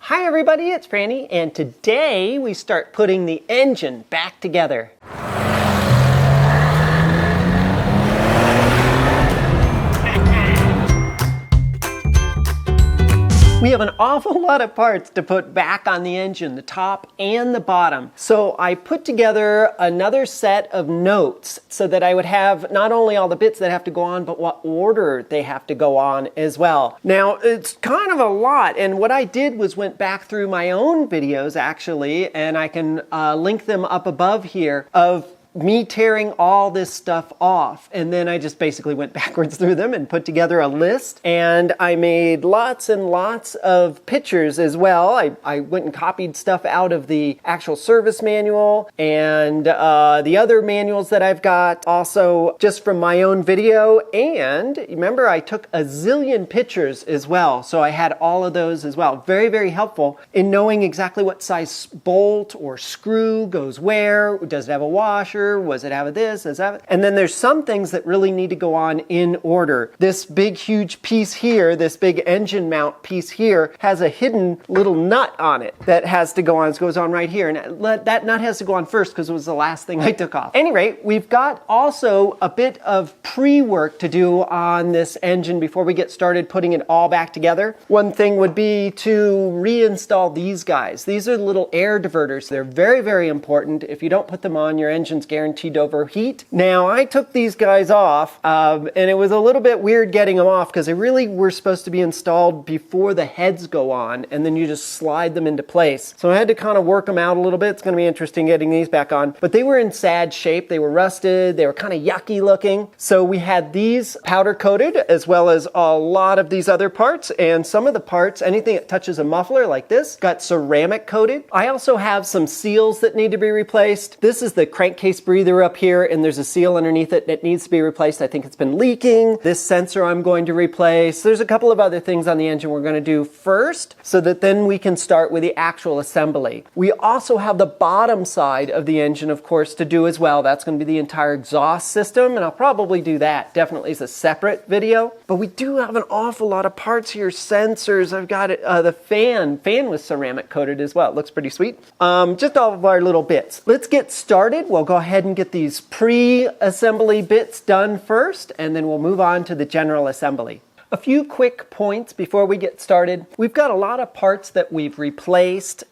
Hi everybody, it's Franny, and today we start putting the engine back together. We have an awful lot of parts to put back on the engine, the top and the bottom. So I put together another set of notes so that I would have not only all the bits that have to go on, but what order they have to go on as well. Now, it's kind of a lot, and what I did was went back through my own videos actually, and I can link them up above here, of me tearing all this stuff off, and then I just basically went backwards through them and put together a list, and I made lots and lots of pictures as well. I went and copied stuff out of the actual service manual and the other manuals that I've got, also just from my own video, and remember I took a zillion pictures as well, so I had all of those as well. Very, very helpful in knowing exactly what size bolt or screw goes where. Does it have a washer? Was it have this? Does that? And then there's some things that really need to go on in order. This big huge piece here, this big engine mount piece here, has a hidden little nut on it that has to go on. It goes on right here, and that nut has to go on first because it was the last thing I took off. At any rate, we've got also a bit of pre-work to do on this engine before we get started putting it all back together. One thing would be to reinstall these guys. These are little air diverters. They're very, very important. If you don't put them on, your engine's guaranteed to overheat. Now, I took these guys off, and it was a little bit weird getting them off because they really were supposed to be installed before the heads go on, and then you just slide them into place. So I had to kind of work them out a little bit. It's going to be interesting getting these back on. But they were in sad shape. They were rusted. They were kind of yucky looking. So we had these powder coated, as well as a lot of these other parts. And some of the parts, anything that touches a muffler like this, got ceramic coated. I also have some seals that need to be replaced. This is the crankcase breather up here, and there's a seal underneath it that needs to be replaced. I think it's been leaking. This sensor I'm going to replace. There's a couple of other things on the engine we're going to do first, so that then we can start with the actual assembly. We also have the bottom side of the engine, of course, to do as well. That's going to be the entire exhaust system, and I'll probably do that definitely as a separate video. But we do have an awful lot of parts here. Sensors, I've got it, the fan was ceramic coated as well. It looks pretty sweet. Just all of our little bits. Let's get started. We'll go ahead and get these pre-assembly bits done first, and then we'll move on to the general assembly. A few quick points before we get started. We've got a lot of parts that we've replaced.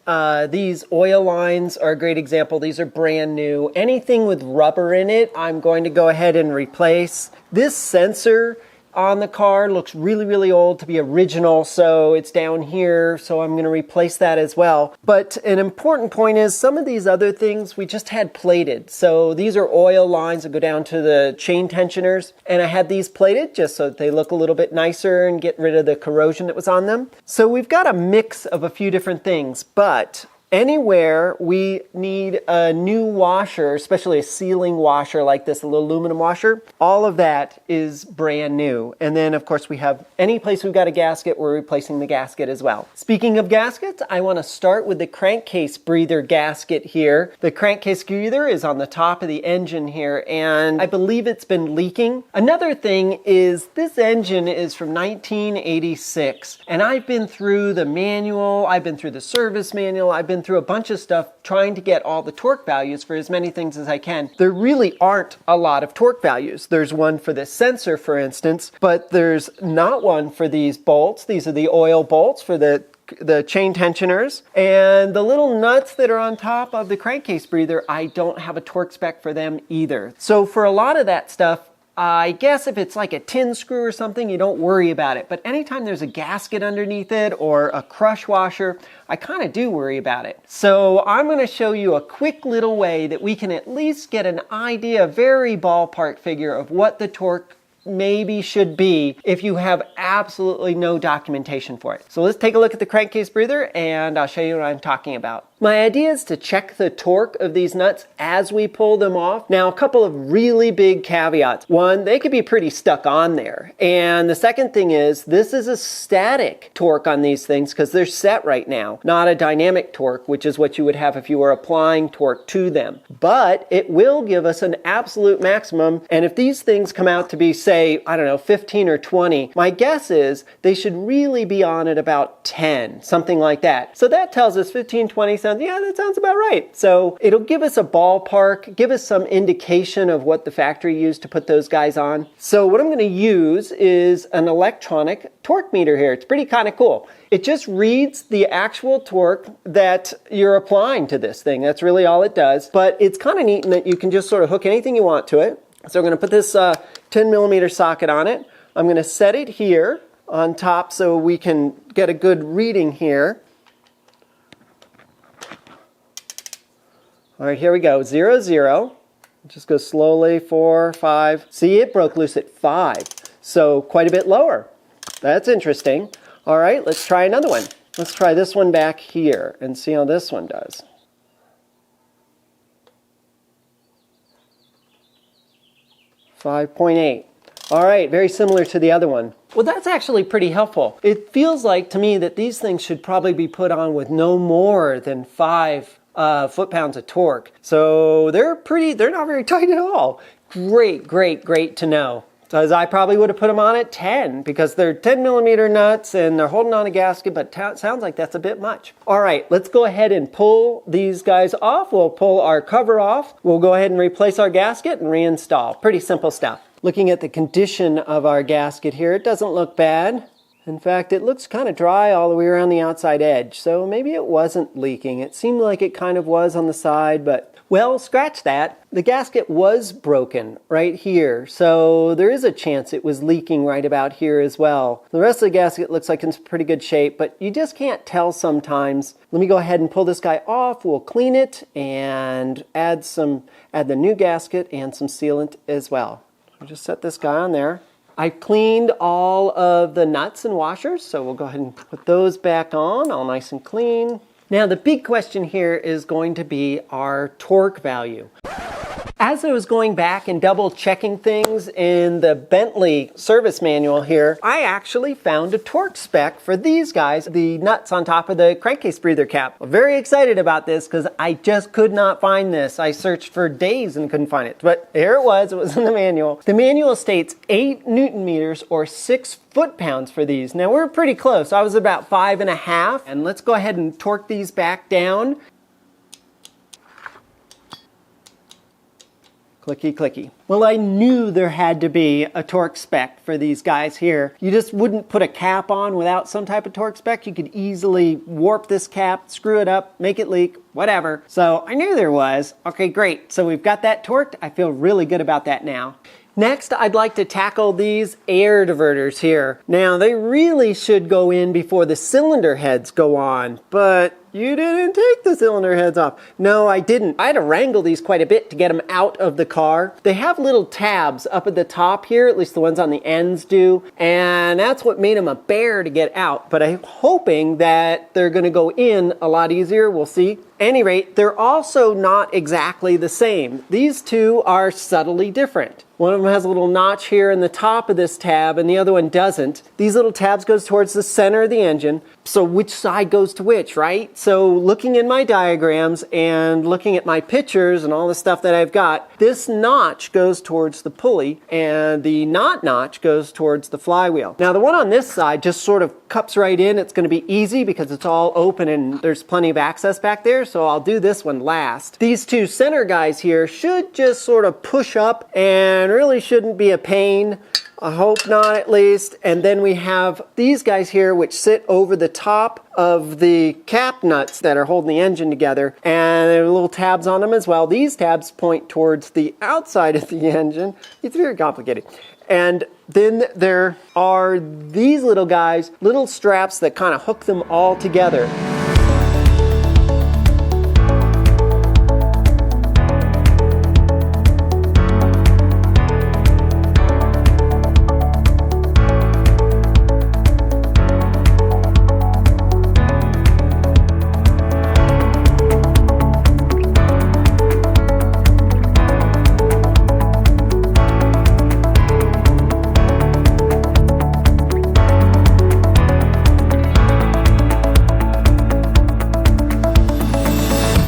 These oil lines are a great example. These are brand new. Anything with rubber in it, I'm going to go ahead and replace. This sensor on the car looks really, really old to be original, so it's down here, so I'm going to replace that as well. But an important point is some of these other things we just had plated. So these are oil lines that go down to the chain tensioners, and I had these plated just so that they look a little bit nicer and get rid of the corrosion that was on them. So we've got a mix of a few different things, but anywhere we need a new washer, especially a sealing washer like this, a little aluminum washer, all of that is brand new. And then, of course, we have any place we've got a gasket, we're replacing the gasket as well. Speaking of gaskets, I want to start with the crankcase breather gasket here. The crankcase breather is on the top of the engine here, and I believe it's been leaking. Another thing is this engine is from 1986, and I've been through the manual, I've been through the service manual, I've been through a bunch of stuff trying to get all the torque values for as many things as I can. There really aren't a lot of torque values. There's one for this sensor, for instance, but there's not one for these bolts. These are the oil bolts for the chain tensioners, and the little nuts that are on top of the crankcase breather, I don't have a torque spec for them either. So for a lot of that stuff, I guess if it's like a tin screw or something, you don't worry about it. But anytime there's a gasket underneath it or a crush washer, I kind of do worry about it. So I'm going to show you a quick little way that we can at least get an idea, a very ballpark figure of what the torque maybe should be if you have absolutely no documentation for it. So let's take a look at the crankcase breather, and I'll show you what I'm talking about. My idea is to check the torque of these nuts as we pull them off. Now, a couple of really big caveats. One, they could be pretty stuck on there. And the second thing is, this is a static torque on these things because they're set right now, not a dynamic torque, which is what you would have if you were applying torque to them. But it will give us an absolute maximum. And if these things come out to be, say, I don't know, 15 or 20, my guess is they should really be on at about 10, something like that. So that tells us 15, 20 sounds, yeah, that sounds about right. So it'll give us a ballpark, give us some indication of what the factory used to put those guys on. So what I'm going to use is an electronic torque meter here. It's pretty kind of cool. It just reads the actual torque that you're applying to this thing. That's really all it does. But it's kind of neat in that you can just sort of hook anything you want to it. So I'm going to put this 10 millimeter socket on it. I'm going to set it here on top so we can get a good reading here. All right, here we go. 0, 0. Just go slowly. 4, 5. See, it broke loose at 5. So quite a bit lower. That's interesting. All right, let's try another one. Let's try this one back here and see how this one does. 5.8. All right, very similar to the other one. Well, that's actually pretty helpful. It feels like to me that these things should probably be put on with no more than 5 foot-pounds of torque. So they're not very tight at all. Great, great, great to know. Because I probably would have put them on at 10 because they're 10 millimeter nuts and they're holding on a gasket, but it sounds like that's a bit much. All right, let's go ahead and pull these guys off. We'll pull our cover off. We'll go ahead and replace our gasket and reinstall. Pretty simple stuff. Looking at the condition of our gasket here, it doesn't look bad. In fact, it looks kind of dry all the way around the outside edge, so maybe it wasn't leaking. It seemed like it kind of was on the side, but well, scratch that. The gasket was broken right here, so there is a chance it was leaking right about here as well. The rest of the gasket looks like it's in pretty good shape, but you just can't tell sometimes. Let me go ahead and pull this guy off. We'll clean it and add the new gasket and some sealant as well. I'll just set this guy on there. I cleaned all of the nuts and washers, so we'll go ahead and put those back on, all nice and clean. Now the big question here is going to be our torque value. As I was going back and double checking things in the Bentley service manual here, I actually found a torque spec for these guys, the nuts on top of the crankcase breather cap. I'm very excited about this because I just could not find this. I searched for days and couldn't find it, but here it was in the manual. The manual states 8 Newton meters or 6 foot-pounds for these. Now we're pretty close. I was about 5.5, and let's go ahead and torque these back down. Clicky, clicky. Well, I knew there had to be a torque spec for these guys here. You just wouldn't put a cap on without some type of torque spec. You could easily warp this cap, screw it up, make it leak, whatever. So I knew there was. Okay, great. So we've got that torqued. I feel really good about that now. Next, I'd like to tackle these air diverters here. Now, they really should go in before the cylinder heads go on, but you didn't take the cylinder heads off. No, I didn't. I had to wrangle these quite a bit to get them out of the car. They have little tabs up at the top here, at least the ones on the ends do, and that's what made them a bear to get out. But I'm hoping that they're gonna go in a lot easier. We'll see. At any rate, they're also not exactly the same. These two are subtly different. One of them has a little notch here in the top of this tab and the other one doesn't. These little tabs goes towards the center of the engine. So which side goes to which, right? So looking in my diagrams and looking at my pictures and all the stuff that I've got, this notch goes towards the pulley and the not notch goes towards the flywheel. Now the one on this side just sort of cups right in. It's going to be easy because it's all open and there's plenty of access back there, so I'll do this one last. These two center guys here should just sort of push up and really shouldn't be a pain. I hope not, at least. And then we have these guys here which sit over the top of the cap nuts that are holding the engine together, and there are little tabs on them as well. These tabs point towards the outside of the engine. It's very complicated. And then there are these little guys, little straps that kind of hook them all together.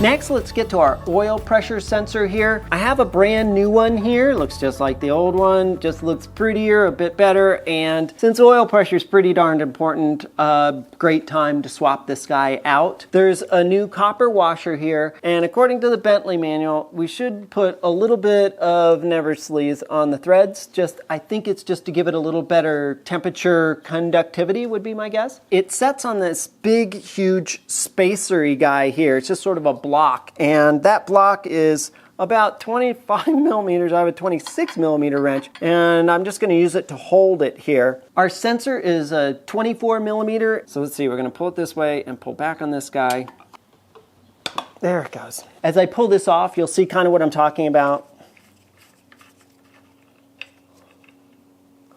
Next, let's get to our oil pressure sensor here. I have a brand new one here. Looks just like the old one, just looks prettier, a bit better. And since oil pressure is pretty darn important, great time to swap this guy out. There's a new copper washer here. And according to the Bentley manual, we should put a little bit of never sleaze on the threads. I think it's just to give it a little better temperature conductivity would be my guess. It sets on this big, huge spacery guy here. It's just sort of a block, and that block is about 25 millimeters. I have a 26 millimeter wrench, and I'm just going to use it to hold it here. Our sensor is a 24 millimeter. So let's see, we're going to pull it this way and pull back on this guy. There it goes. As I pull this off, you'll see kind of what I'm talking about.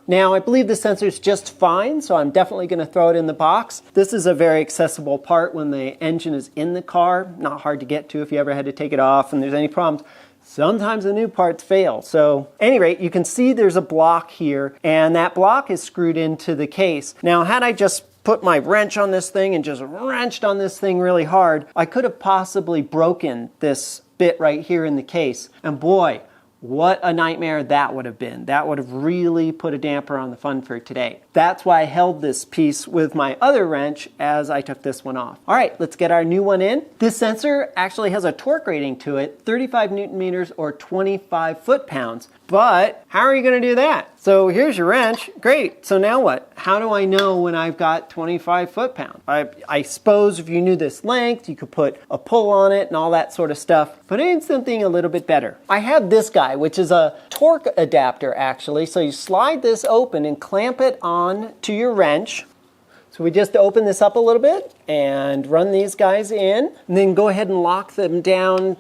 Now, I believe the sensor is just fine, so I'm definitely going to throw it in the box. This is a very accessible part when the engine is in the car. Not hard to get to if you ever had to take it off and there's any problems. Sometimes the new parts fail. So at any rate, you can see there's a block here, and that block is screwed into the case. Now, had I just put my wrench on this thing and just wrenched on this thing really hard, I could have possibly broken this bit right here in the case. And boy, what a nightmare that would have been. That would have really put a damper on the fun for today. That's why I held this piece with my other wrench as I took this one off. All right, let's get our new one in. This sensor actually has a torque rating to it, 35 Newton meters or 25 foot-pounds. But how are you going to do that? So here's your wrench. Great. So now what? How do I know when I've got 25 foot-pounds? I suppose if you knew this length, you could put a pull on it and all that sort of stuff. But I need something a little bit better. I have this guy, which is a torque adapter actually. So you slide this open and clamp it on to your wrench. So we just open this up a little bit and run these guys in, and then go ahead and lock them down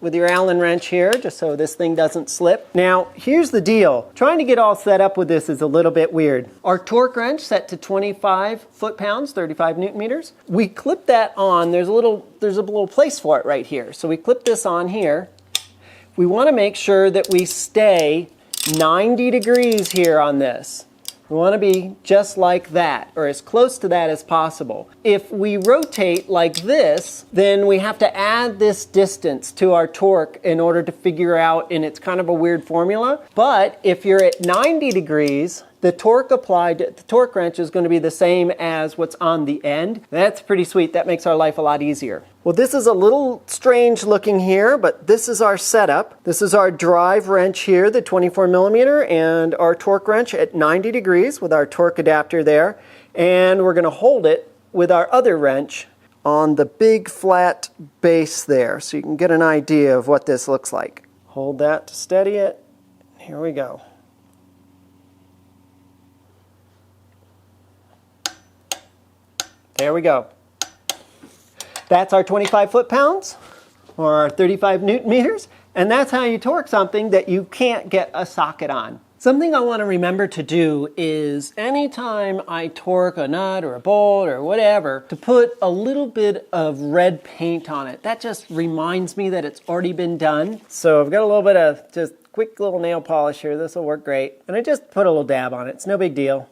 with your Allen wrench here, just so this thing doesn't slip. Now, here's the deal. Trying to get all set up with this is a little bit weird. Our torque wrench set to 25 foot-pounds, 35 Newton meters. We clip that on. There's a little place for it right here. So we clip this on here. We want to make sure that we stay 90 degrees here on this. We want to be just like that, or as close to that as possible. If we rotate like this, then we have to add this distance to our torque in order to figure out, and it's kind of a weird formula. But if you're at 90 degrees, the torque applied to the torque wrench is going to be the same as what's on the end. That's pretty sweet. That makes our life a lot easier. Well, this is a little strange looking here, but this is our setup. This is our drive wrench here, the 24 millimeter, and our torque wrench at 90 degrees with our torque adapter there. And we're going to hold it with our other wrench on the big flat base there, so you can get an idea of what this looks like. Hold that to steady it. Here we go. There we go. That's our 25 foot-pounds, or our 35 Newton meters, and that's how you torque something that you can't get a socket on. Something I want to remember to do is anytime I torque a nut or a bolt or whatever, to put a little bit of red paint on it. That just reminds me that it's already been done. So I've got a little bit of just quick little nail polish here. This will work great. And I just put a little dab on it. It's no big deal.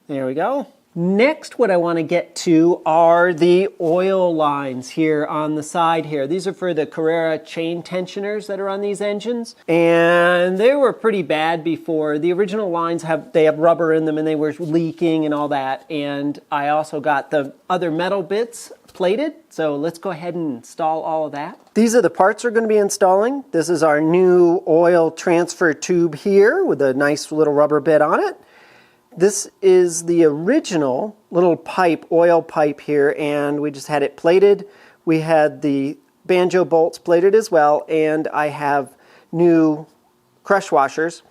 There we go. Next, what I want to get to are the oil lines here on the side here. These are for the Carrera chain tensioners that are on these engines. And they were pretty bad before. The original lines have rubber in them and they were leaking and all that. And I also got the other metal bits plated. So let's go ahead and install all of that. These are the parts we're going to be installing. This is our new oil transfer tube here with a nice little rubber bit on it. This is the original little pipe, oil pipe here, and we just had it plated. We had the banjo bolts plated as well, and I have new crush washers.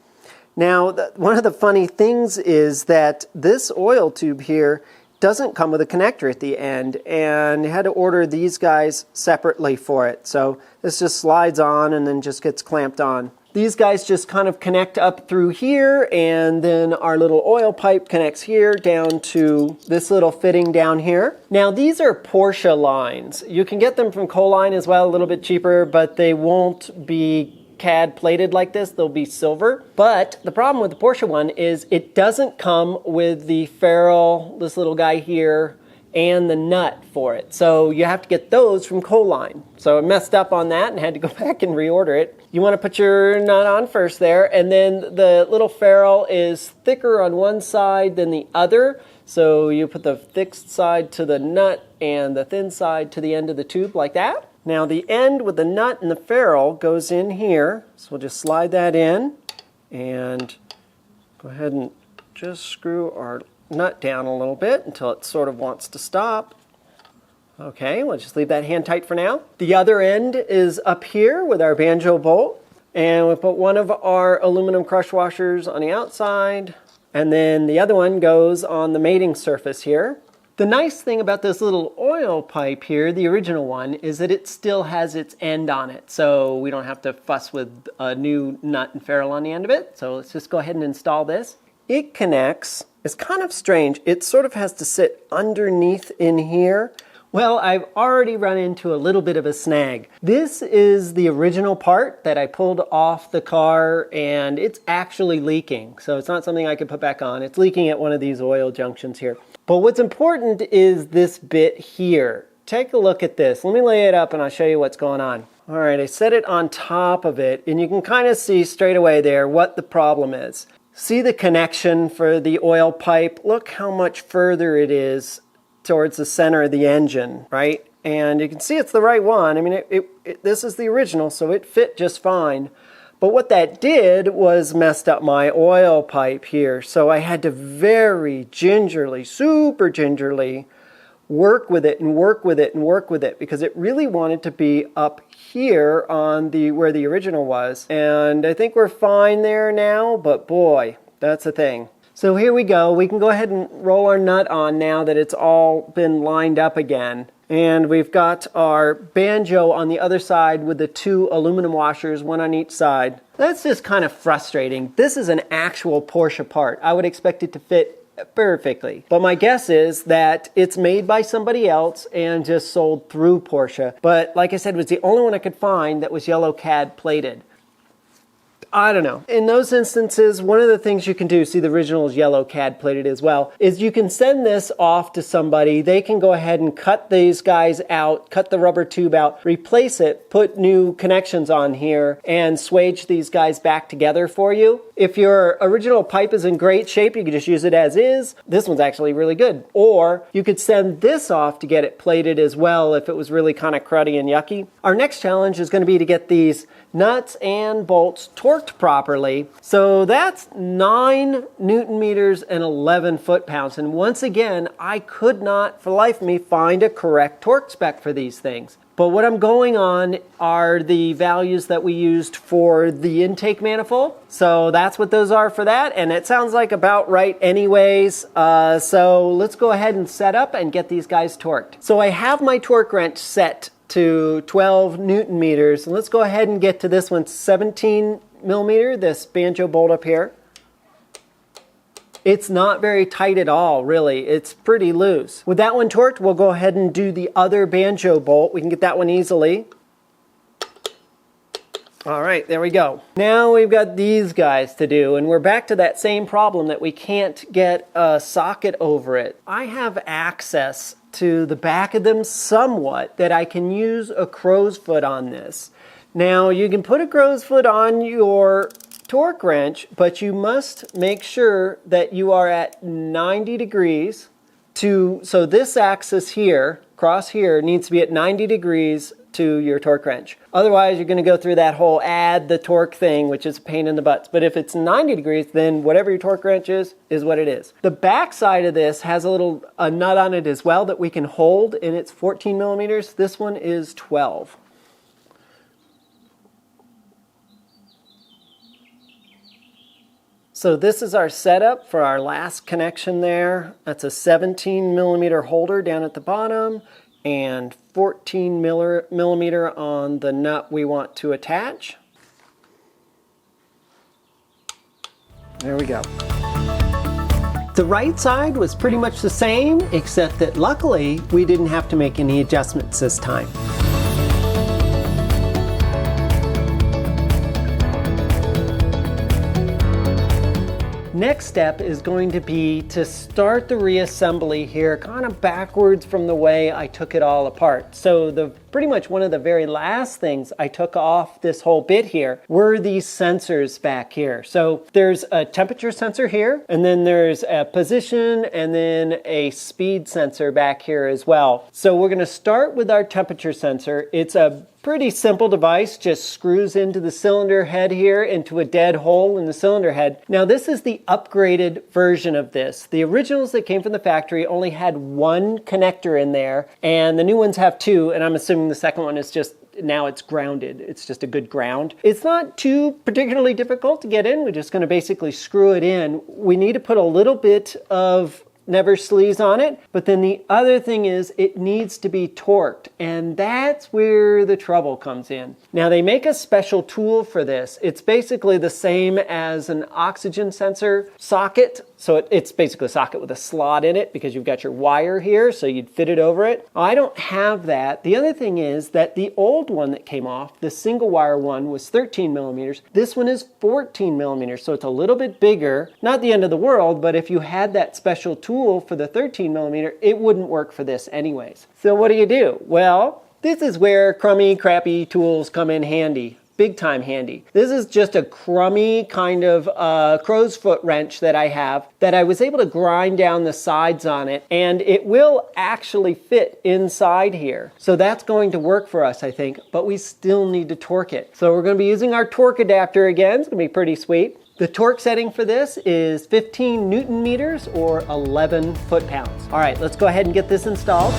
Now, one of the funny things is that this oil tube here doesn't come with a connector at the end, and you had to order these guys separately for it. So this just slides on and then just gets clamped on. These guys just kind of connect up through here, and then our little oil pipe connects here down to this little fitting down here. Now these are Porsche lines. You can get them from Coline as well, a little bit cheaper, but they won't be CAD plated like this. They'll be silver. But the problem with the Porsche one is it doesn't come with the ferrule, this little guy here, and the nut for it. So you have to get those from Coline. So I messed up on that and had to go back and reorder it. You want to put your nut on first there, and then the little ferrule is thicker on one side than the other. So you put the thick side to the nut and the thin side to the end of the tube like that. Now the end with the nut and the ferrule goes in here. So we'll just slide that in and go ahead and just screw our nut down a little bit until it sort of wants to stop. Okay, we'll just leave that hand tight for now. The other end is up here with our banjo bolt, and we put one of our aluminum crush washers on the outside, and then the other one goes on the mating surface here. The nice thing about this little oil pipe here, the original one, is that it still has its end on it, so we don't have to fuss with a new nut and ferrule on the end of it. So let's just go ahead and install this. It connects. It's kind of strange. It sort of has to sit underneath in here. Well, I've already run into a little bit of a snag. This is the original part that I pulled off the car, and it's actually leaking. So it's not something I could put back on. It's leaking at one of these oil junctions here. But what's important is this bit here. Take a look at this. Let me lay it up and I'll show you what's going on. All right, I set it on top of it, and you can kind of see straight away there what the problem is. See the connection for the oil pipe? Look how much further it is towards the center of the engine, right? And you can see it's the right one. I mean, this is the original, so it fit just fine. But what that did was messed up my oil pipe here. So I had to very gingerly, super gingerly, work with it and work with it and work with it, because it really wanted to be up here on where the original was. And I think we're fine there now, but boy, that's the thing. So here we go. We can go ahead and roll our nut on now that it's all been lined up again. And we've got our banjo on the other side with the two aluminum washers, one on each side. That's just kind of frustrating. This is an actual Porsche part. I would expect it to fit perfectly. But my guess is that it's made by somebody else and just sold through Porsche. But like I said, it was the only one I could find that was yellow cad plated. I don't know. In those instances, one of the things you can do, see the original is yellow cad plated as well, is you can send this off to somebody. They can go ahead and cut these guys out, cut the rubber tube out, replace it, put new connections on here, and swage these guys back together for you. If your original pipe is in great shape, you can just use it as is. This one's actually really good. Or you could send this off to get it plated as well if it was really kind of cruddy and yucky. Our next challenge is going to be to get these nuts and bolts torqued properly. So that's 9 Newton meters and 11 foot-pounds. And once again, I could not, for the life of me, find a correct torque spec for these things. But what I'm going on are the values that we used for the intake manifold. So that's what those are for that. And it sounds like about right anyways. So let's go ahead and set up and get these guys torqued. So I have my torque wrench set to 12 Newton meters. And let's go ahead and get to this one, 17 millimeter, this banjo bolt up here. It's not very tight at all, really. It's pretty loose. With that one torqued, we'll go ahead and do the other banjo bolt. We can get that one easily. All right, there we go. Now we've got these guys to do, and we're back to that same problem that we can't get a socket over it. I have access to the back of them somewhat that I can use a crow's foot on this. Now you can put a crow's foot on your torque wrench, but you must make sure that you are at 90 degrees so this axis here, across here, needs to be at 90 degrees to your torque wrench. Otherwise, you're going to go through that whole add the torque thing, which is a pain in the butts. But if it's 90 degrees, then whatever your torque wrench is what it is. The back side of this has a nut on it as well that we can hold, and it's 14 millimeters. This one is 12. So this is our setup for our last connection there. That's a 17 millimeter holder down at the bottom and 14 millimeter on the nut we want to attach. There we go. The right side was pretty much the same, except that luckily we didn't have to make any adjustments this time. Next step is going to be to start the reassembly here kind of backwards from the way I took it all apart. So pretty much one of the very last things I took off this whole bit here were these sensors back here. So there's a temperature sensor here, and then there's a position, and then a speed sensor back here as well. So we're going to start with our temperature sensor. It's a pretty simple device, just screws into the cylinder head here into a dead hole in the cylinder head. Now this is the upgraded version of this. The originals that came from the factory only had one connector in there, and the new ones have two, and I'm assuming the second one is just, now it's grounded. It's just a good ground. It's not too particularly difficult to get in. We're just going to basically screw it in. We need to put a little bit of never sleaze on it, but then the other thing is it needs to be torqued, and that's where the trouble comes in. Now they make a special tool for this. It's basically the same as an oxygen sensor socket. So it's basically a socket with a slot in it because you've got your wire here, so you'd fit it over it. I don't have that. The other thing is that the old one that came off, the single wire one, was 13 millimeters. This one is 14 millimeters, so it's a little bit bigger. Not the end of the world, but if you had that special tool for the 13 millimeter, it wouldn't work for this anyways. So what do? Well, this is where crummy, crappy tools come in handy. Big time handy. This is just a crummy kind of crow's foot wrench that I have that I was able to grind down the sides on it, and it will actually fit inside here. So that's going to work for us, I think, but we still need to torque it. So we're going to be using our torque adapter again. It's going to be pretty sweet. The torque setting for this is 15 Newton meters or 11 foot-pounds. All right, let's go ahead and get this installed.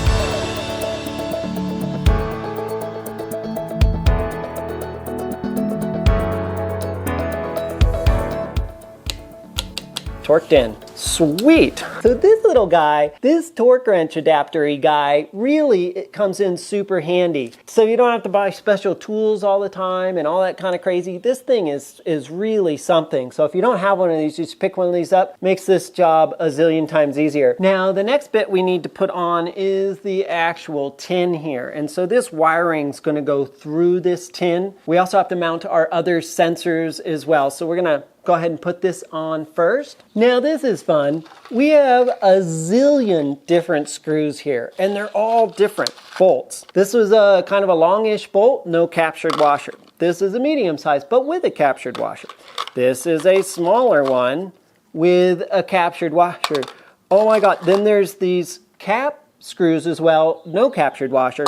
Torqued in. Sweet. So this little guy, this torque wrench adapter-y guy, really it comes in super handy. So you don't have to buy special tools all the time and all that kind of crazy. This thing is really something. So if you don't have one of these, just pick one of these up. Makes this job a zillion times easier. Now the next bit we need to put on is the actual tin here. And so this wiring's going to go through this tin. We also have to mount our other sensors as well. So we're going to go ahead and put this on first. Now this is fun. We have a zillion different screws here, and they're all different bolts. This was a kind of a longish bolt, no captured washer. This is a medium size, but with a captured washer. This is a smaller one with a captured washer. Oh my God, then there's these cap screws as well, no captured washer.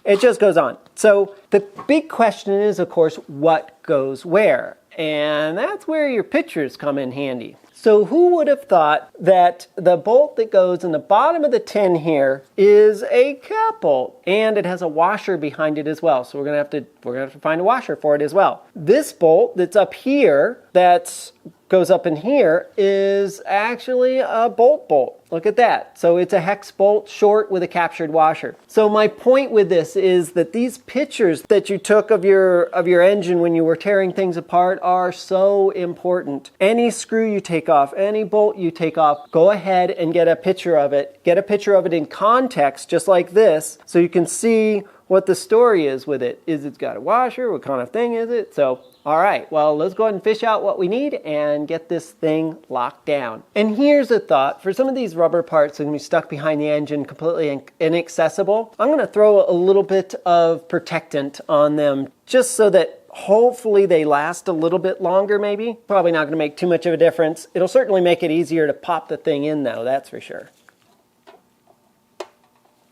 It just goes on. So the big question is, of course, what goes where? And that's where your pictures come in handy. So who would have thought that the bolt that goes in the bottom of the tin here is a cap bolt, and it has a washer behind it as well. So we're gonna have to find a washer for it as well. This bolt that's up here, that goes up in here, is actually a bolt. Look at that. So it's a hex bolt short with a captured washer. So my point with this is that these pictures that you took of your engine when you were tearing things apart are so important. Any screw you take off, any bolt you take off, go ahead and get a picture of it. Get a picture of it in context, just like this, so you can see what the story is with it. Is it's got a washer? What kind of thing is it? So, all right, well, let's go ahead and fish out what we need and get this thing locked down. And here's a thought. For some of these rubber parts that are going to be stuck behind the engine, completely inaccessible, I'm going to throw a little bit of protectant on them just so that hopefully they last a little bit longer maybe. Probably not going to make too much of a difference. It'll certainly make it easier to pop the thing in though, that's for sure.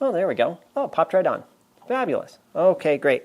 Oh, there we go. Oh, it popped right on. Fabulous. Okay, great.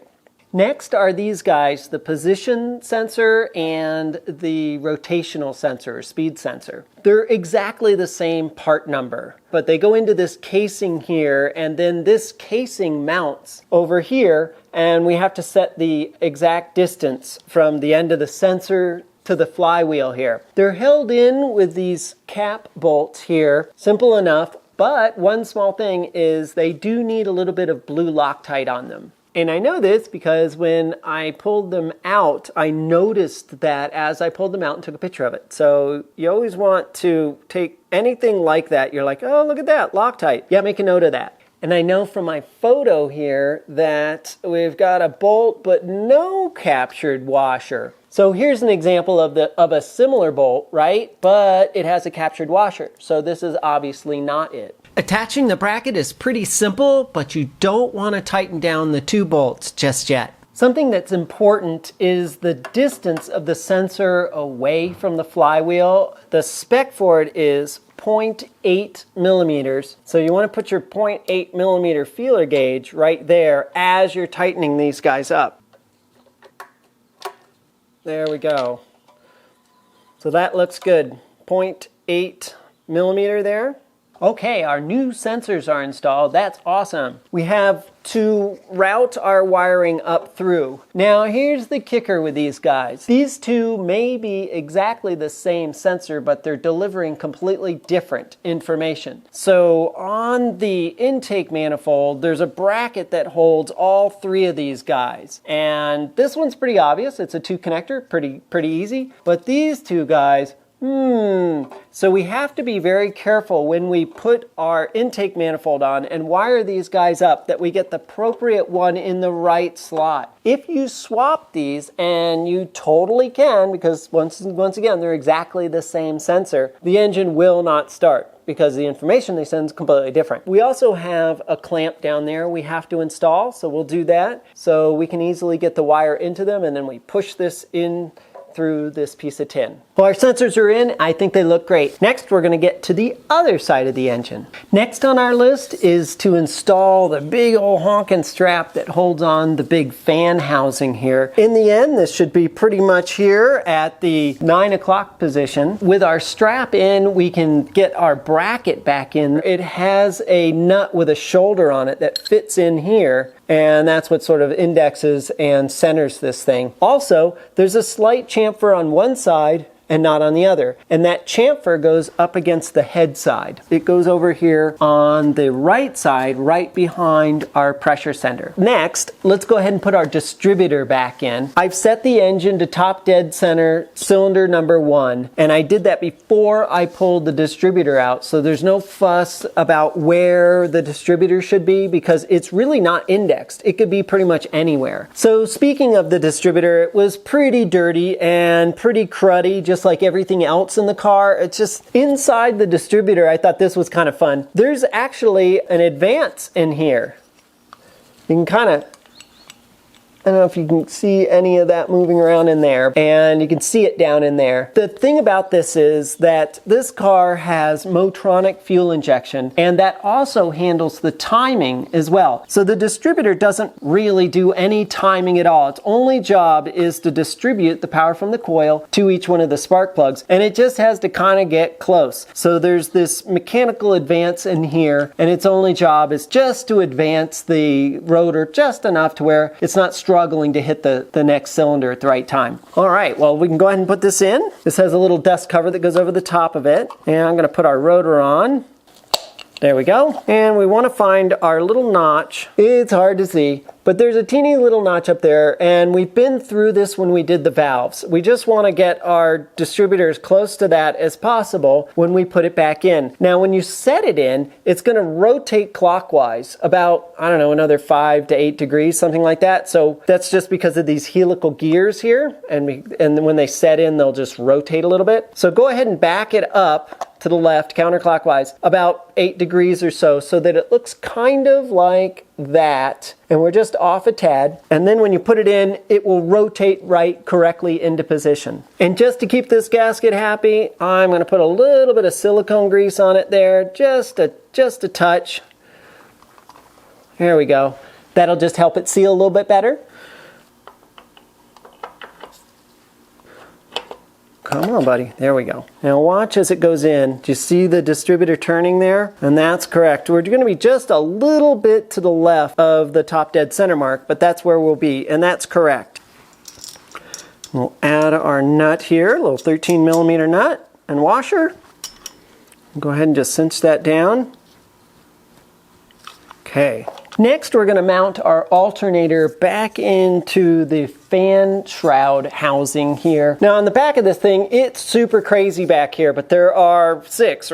Next are these guys, the position sensor and the rotational sensor, or speed sensor. They're exactly the same part number, but they go into this casing here, and then this casing mounts over here, and we have to set the exact distance from the end of the sensor to the flywheel here. They're held in with these cap bolts here, simple enough, but one small thing is they do need a little bit of blue Loctite on them. And I know this because when I pulled them out, I noticed that as I pulled them out and took a picture of it. So you always want to take anything like that. You're like, oh, look at that, Loctite. Yeah, make a note of that. And I know from my photo here that we've got a bolt but no captured washer. So here's an example of a similar bolt, right? But it has a captured washer. So this is obviously not it. Attaching the bracket is pretty simple, but you don't want to tighten down the 2 bolts just yet. Something that's important is the distance of the sensor away from the flywheel. The spec for it is 0.8 millimeters. So you want to put your 0.8 millimeter feeler gauge right there as you're tightening these guys up. There we go. So that looks good. 0.8 millimeter there. Okay, our new sensors are installed. That's awesome. We have to route our wiring up through. Now here's the kicker with these guys. These two may be exactly the same sensor, but they're delivering completely different information. So on the intake manifold, there's a bracket that holds all 3 of these guys. And this one's pretty obvious. It's a 2 connector, pretty easy. But these 2 guys, so we have to be very careful when we put our intake manifold on and wire these guys up that we get the appropriate one in the right slot. If you swap these, and you totally can, because once again, they're exactly the same sensor, the engine will not start because the information they send is completely different. We also have a clamp down there we have to install, so we'll do that. So we can easily get the wire into them, and then we push this in through this piece of tin. Well, our sensors are in. I think they look great. Next, we're going to get to the other side of the engine. Next on our list is to install the big old honking strap that holds on the big fan housing here. In the end, this should be pretty much here at the 9 o'clock position. With our strap in, we can get our bracket back in. It has a nut with a shoulder on it that fits in here, and that's what sort of indexes and centers this thing. Also, there's a slight chamfer on one side and not on the other. And that chamfer goes up against the head side. It goes over here on the right side, right behind our pressure center. Next, let's go ahead and put our distributor back in. I've set the engine to top dead center, cylinder number 1, and I did that before I pulled the distributor out, so there's no fuss about where the distributor should be because it's really not indexed. It could be pretty much anywhere. So speaking of the distributor, it was pretty dirty and pretty cruddy, just like everything else in the car. It's just inside the distributor. I thought this was kind of fun. There's actually an advance in here. You can kind of, I don't know if you can see any of that moving around in there, and you can see it down in there. The thing about this is that this car has Motronic fuel injection, and that also handles the timing as well. So the distributor doesn't really do any timing at all. Its only job is to distribute the power from the coil to each one of the spark plugs, and it just has to kind of get close. So there's this mechanical advance in here, and its only job is just to advance the rotor just enough to where it's not struggling to hit the next cylinder at the right time. All right, well, we can go ahead and put this in. This has a little dust cover that goes over the top of it. And I'm going to put our rotor on. There we go. And we want to find our little notch. It's hard to see, but there's a teeny little notch up there, and we've been through this when we did the valves. We just want to get our distributor as close to that as possible when we put it back in. Now, when you set it in, it's going to rotate clockwise about, I don't know, another 5 to 8 degrees, something like that. So that's just because of these helical gears here, and when they set in, they'll just rotate a little bit. So go ahead and back it up to the left, counterclockwise, about 8 degrees or so that it looks kind of like that. And we're just off a tad. And then when you put it in, it will rotate right correctly into position. And just to keep this gasket happy, I'm going to put a little bit of silicone grease on it there, just a touch. There we go. That'll just help it seal a little bit better. Come on, buddy. There we go. Now watch as it goes in. Do you see the distributor turning there? And that's correct. We're going to be just a little bit to the left of the top dead center mark, but that's where we'll be, and that's correct. We'll add our nut here, a little 13 millimeter nut and washer. Go ahead and just cinch that down. Okay. Next, we're going to mount our alternator back into the fan shroud housing here. Now, on the back of this thing, it's super crazy back here, but there are 6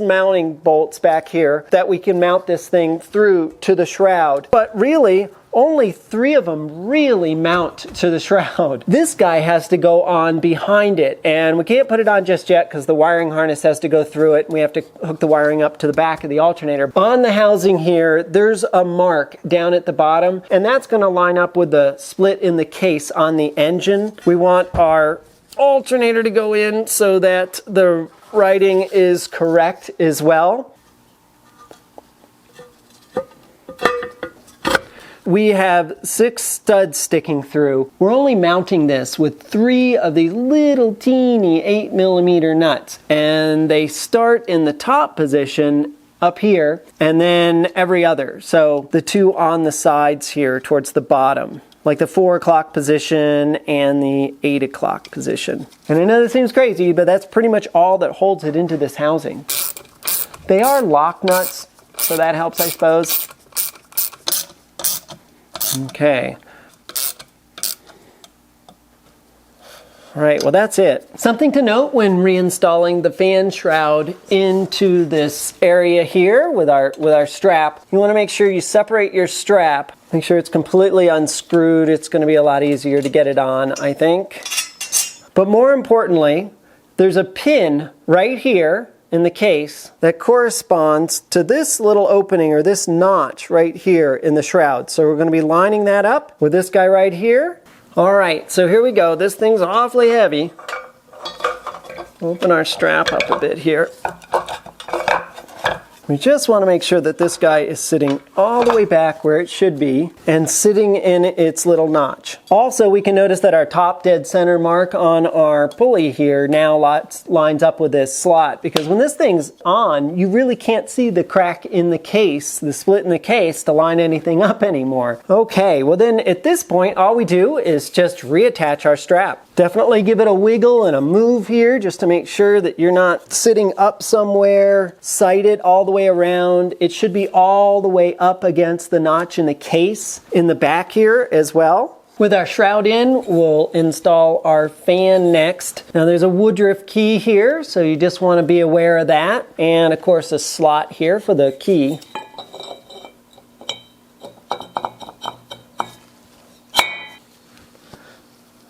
mounting bolts back here that we can mount this thing through to the shroud. But really, only 3 of them really mount to the shroud. This guy has to go on behind it, and we can't put it on just yet because the wiring harness has to go through it. We have to hook the wiring up to the back of the alternator. On the housing here, there's a mark down at the bottom, and that's going to line up with the split in the case on the engine. We want our alternator to go in so that the writing is correct as well. We have 6 studs sticking through. We're only mounting this with 3 of these little teeny 8mm nuts, and they start in the top position up here and then every other. So the 2 on the sides here towards the bottom, like the 4 o'clock position and the 8 o'clock position. And I know this seems crazy, but that's pretty much all that holds it into this housing. They are lock nuts, so that helps, I suppose. Okay. All right, well that's it. Something to note when reinstalling the fan shroud into this area here with our strap, you want to make sure you separate your strap. Make sure it's completely unscrewed. It's going to be a lot easier to get it on, I think. But more importantly, there's a pin right here in the case that corresponds to this little opening or this notch right here in the shroud. So we're going to be lining that up with this guy right here. All right, so here we go. This thing's awfully heavy. Open our strap up a bit here. We just want to make sure that this guy is sitting all the way back where it should be and sitting in its little notch. Also, we can notice that our top dead center mark on our pulley here now lines up with this slot, because when this thing's on, you really can't see the crack in the case, the split in the case, to line anything up anymore. Okay, well then at this point, all we do is just reattach our strap. Definitely give it a wiggle and a move here just to make sure that you're not sitting up somewhere, sight it all the way around. It should be all the way up against the notch in the case in the back here as well. With our shroud in, we'll install our fan next. Now there's a Woodruff key here, so you just want to be aware of that. And of course a slot here for the key.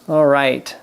All right.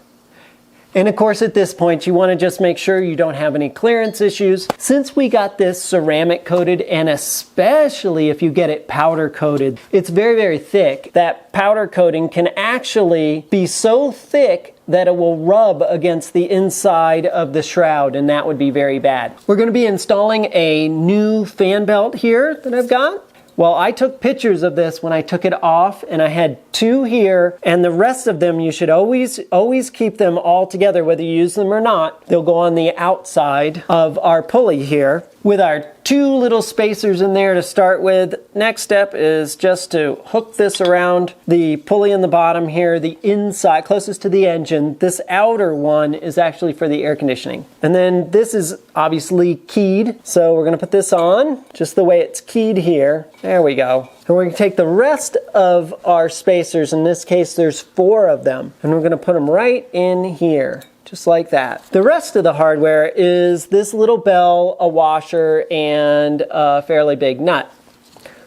And of course at this point you want to just make sure you don't have any clearance issues. Since we got this ceramic coated, and especially if you get it powder coated, it's very, very thick. That powder coating can actually be so thick that it will rub against the inside of the shroud, and that would be very bad. We're going to be installing a new fan belt here that I've got. Well, I took pictures of this when I took it off, and I had 2 here, and the rest of them you should always keep them all together, whether you use them or not. They'll go on the outside of our pulley here. With our 2 little spacers in there to start with, next step is just to hook this around the pulley in the bottom here, the inside, closest to the engine. This outer one is actually for the air conditioning. And then this is obviously keyed, so we're going to put this on just the way it's keyed here. There we go. And we're going to take the rest of our spacers, in this case there's 4 of them, and we're going to put them right in here. Just like that. The rest of the hardware is this little bell, a washer, and a fairly big nut.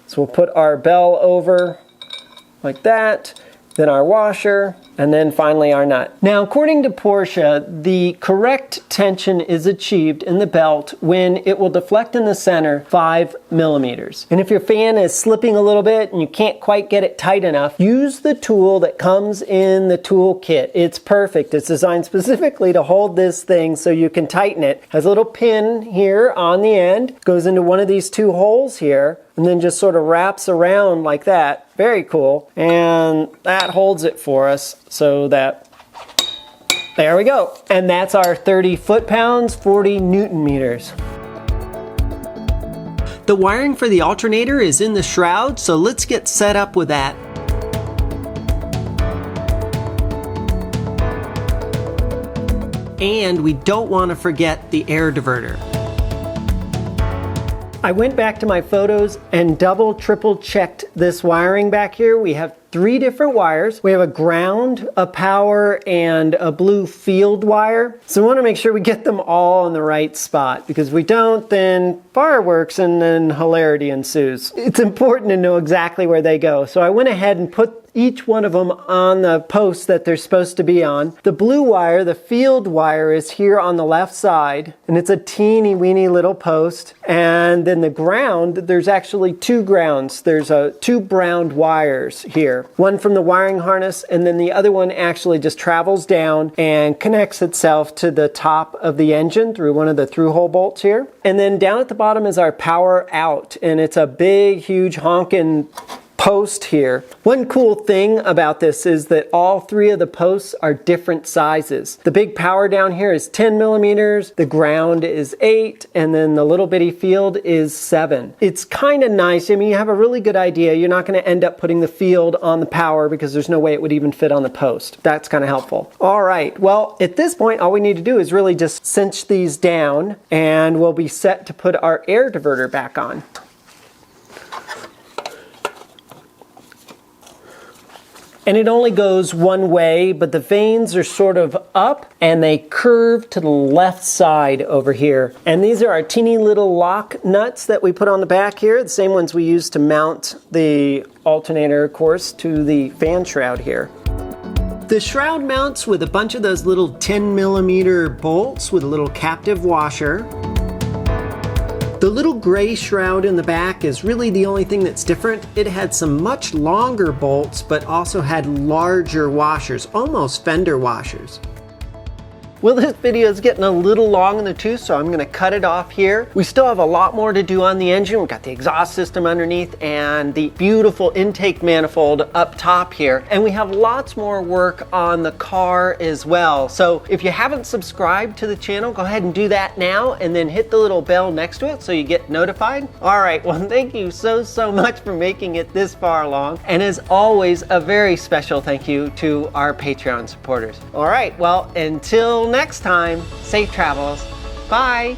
So we'll put our bell over like that, then our washer, and then finally our nut. Now, according to Porsche, the correct tension is achieved in the belt when it will deflect in the center 5 millimeters. And if your fan is slipping a little bit and you can't quite get it tight enough, use the tool that comes in the tool kit. It's perfect. It's designed specifically to hold this thing so you can tighten it. It has a little pin here on the end, goes into one of these 2 holes here, and then just sort of wraps around like that. Very cool. And that holds it for us so that, there we go. And that's our 30 foot-pounds, 40 Newton meters. The wiring for the alternator is in the shroud, so let's get set up with that. And we don't want to forget the air diverter. I went back to my photos and double, triple checked this wiring back here. We have 3 different wires. We have a ground, a power, and a blue field wire. So we want to make sure we get them all in the right spot, because if we don't, then fireworks and then hilarity ensues. It's important to know exactly where they go. So I went ahead and put each one of them on the post that they're supposed to be on. The blue wire, the field wire, is here on the left side, and it's a teeny weeny little post. And then the ground, there's actually 2 grounds. There's 2 brown wires here. One from the wiring harness, and then the other one actually just travels down and connects itself to the top of the engine through one of the through-hole bolts here. And then down at the bottom is our power out, and it's a big, huge honking post here. One cool thing about this is that all 3 of the posts are different sizes. The big power down here is 10 millimeters, the ground is 8, and then the little bitty field is 7. It's kind of nice. I mean, you have a really good idea. You're not going to end up putting the field on the power because there's no way it would even fit on the post. That's kind of helpful. All right, well, at this point, all we need to do is really just cinch these down, and we'll be set to put our air diverter back on. And it only goes one way, but the vanes are sort of up and they curve to the left side over here. And these are our teeny little lock nuts that we put on the back here, the same ones we use to mount the alternator, of course, to the fan shroud here. The shroud mounts with a bunch of those little 10 millimeter bolts with a little captive washer. The little gray shroud in the back is really the only thing that's different. It had some much longer bolts, but also had larger washers, almost fender washers. Well, this video is getting a little long in the tooth, so I'm gonna cut it off here. We still have a lot more to do on the engine. We've got the exhaust system underneath and the beautiful intake manifold up top here. And we have lots more work on the car as well. So if you haven't subscribed to the channel, go ahead and do that now, and then hit the little bell next to it so you get notified. All right, well, thank you so much for making it this far along. And as always, a very special thank you to our Patreon supporters. All right, well, until next time, safe travels. Bye.